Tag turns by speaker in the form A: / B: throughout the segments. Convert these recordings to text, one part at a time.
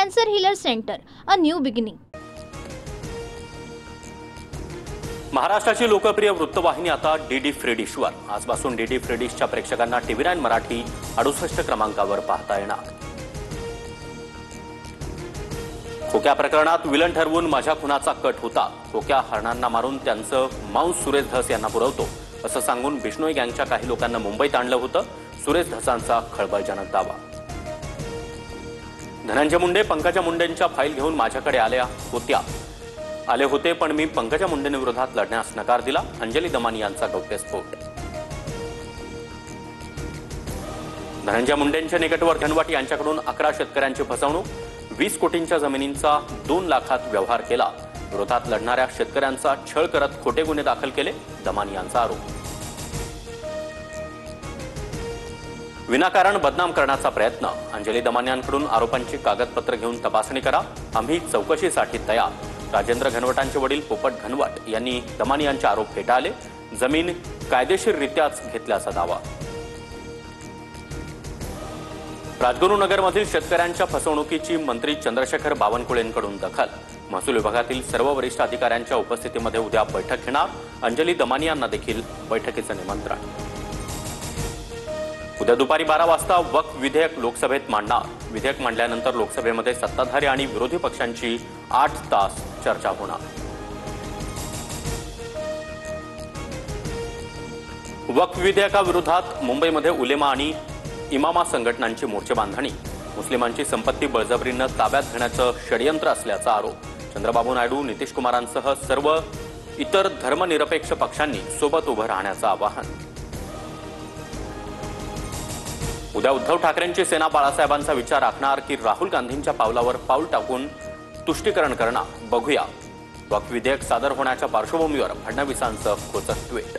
A: Cancer healer centre, a new beginning.
B: महाराष्ट्राची लोकप्रिय वृत्तवाहिनी आता डीडी फ्री डिशवर. आजपासून डीडी फ्री डिशच्या प्रेक्षकांना TV9 मराठी 68 क्रमांकावर पाहता येणार. खोक्या प्रकरणात विलन ठरवून माझ्या खुनाचा कट होता. खोक्या हरणांना मारून त्यांचं मांस सुरेश धस यांना पुरवतो असं सांगून बिश्नोई गँगच्या काही लोकांना मुंबईत आणलं होतं. सुरेश धसांचा खळबळजनक दावा. धनंजय मुंडे पंकजा मुंडेंच्या फाईल घेऊन माझ्याकडे आले होते, पण मी पंकजा मुंडेंविरोधात लढण्यास नकार दिला. अंजली दमानी यांचा गौप्यस्फोट. धनंजय मुंडेंच्या निकटवर घनवट यांच्याकडून 11 शेतकऱ्यांची फसवणूक. 20 कोटींच्या जमिनींचा 2 लाखात व्यवहार केला. विरोधात लढणाऱ्या शेतकऱ्यांचा छळ करत खोटे गुन्हे दाखल केले. दमानी यांचा आरोप. विनाकारण बदनाम करण्याचा प्रयत्न. अंजली दमानी यांकडून आरोपांची कागदपत्र घेऊन तपासणी करा. आम्ही चौकशीसाठी तयार. राजेंद्र घनवटांचे वडील पोपट घनवट यांनी दमानी यांचे आरोप फेटाळले. जमीन कायदेशीररित्याच घेतल्याचा दावा. राजगुरुनगरमधील शेतकऱ्यांच्या फसवणुकीची मंत्री चंद्रशेखर बावनकुळेंकडून दखल. महसूल विभागातील सर्व वरिष्ठ अधिकाऱ्यांच्या उपस्थितीमध्ये उद्या बैठक घेणार. अंजली दमानी यांना देखील बैठकीचं निमंत्रण. उद्या दुपारी 12 वाजता वक्फ विधेयक लोकसभेत मांडणार. विधेयक मांडल्यानंतर लोकसभेमध्ये सत्ताधारी आणि विरोधी पक्षांची 8 तास चर्चा होणार. वक्फ विधेयकाविरोधात मुंबईमध्ये उलेमा आणि इमामा संघटनांची मोर्चेबांधणी. मुस्लिमांची संपत्ती बळजबरीनं ताब्यात घेण्याचं षडयंत्र असल्याचा आरोप. चंद्रबाबू नायडू, नितीश कुमारांसह सर्व इतर धर्मनिरपेक्ष पक्षांनी सोबत उभं राहण्याचं आवाहन. उद्या उद्धव ठाकरेंची सेना बाळासाहेबांचा विचार राखणार की राहुल गांधींच्या पावलावर पाऊल टाकून तुष्टीकरण करणार, बघूया. वक्फ विधेयक सादर होण्याच्या पार्श्वभूमीवर फडणवीसांचं खोचक ट्विट.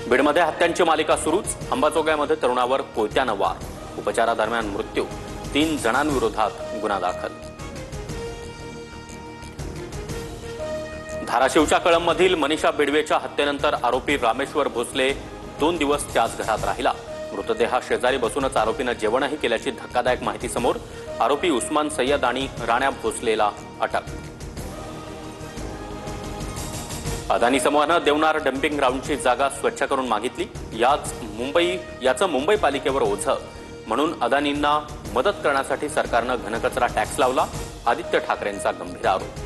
B: बीडमध्ये हत्यांची मालिका सुरूच. अंबाजोगाईमध्ये तरुणावर कोयत्यानं वार. उपचारादरम्यान मृत्यू. 3 जणांविरोधात गुन्हा दाखल. धाराशिवच्या कळंबमधील मनीषा बिडवेच्या हत्येनंतर आरोपी रामेश्वर भोसले 2 दिवस त्याच घरात राहिला. मृतदेहा शेजारी बसूनच आरोपीनं जेवणही केल्याची धक्कादायक माहिती समोर. आरोपी उस्मान सय्यद आणि राण्या भोसलेला अटक. अदानी समूहानं देवनार डम्पिंग ग्राउंडची जागा स्वच्छ करून मागितली. याचं मुंबई पालिकेवर ओझं म्हणून अदानींना मदत करण्यासाठी सरकारनं घनकचरा टॅक्स लावला. आदित्य ठाकरेंचा गंभीर आरोप.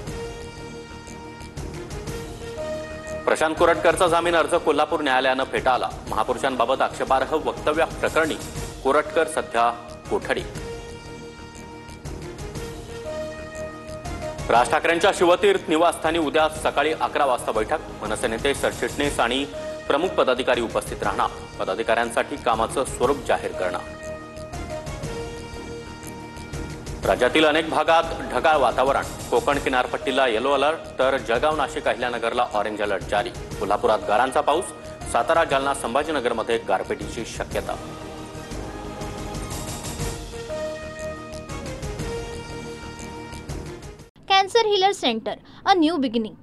B: प्रशांत कोरटकरचा जामीन अर्ज कोल्हापूर न्यायालयानं फेटाळला. महापुरुषांबाबत आक्षेपार्ह वक्तव्याप्रकरणी कोरटकर सध्या कोठडीत. राज ठाकरेंच्या शिवतीर्थ निवासस्थानी उद्या सकाळी 11 वाजता बैठक. मनसे नेते, सरचिटणीस आणि प्रमुख पदाधिकारी उपस्थित राहणार. पदाधिकाऱ्यांसाठी कामाचं स्वरूप जाहीर करणार. राज्यातील अनेक भागात ढगाळ वातावरण. कोकण किनारपट्टीला येलो अलर्ट तर जळगाव, नाशिक, अहिल्यानगरला ऑरेंज अलर्ट जारी. कोल्हापुरात गारांचा पाऊस. सातारा, जालना, संभाजीनगरमध्ये गारपिटीची शक्यता.
A: Cancer healer centre, a new beginning.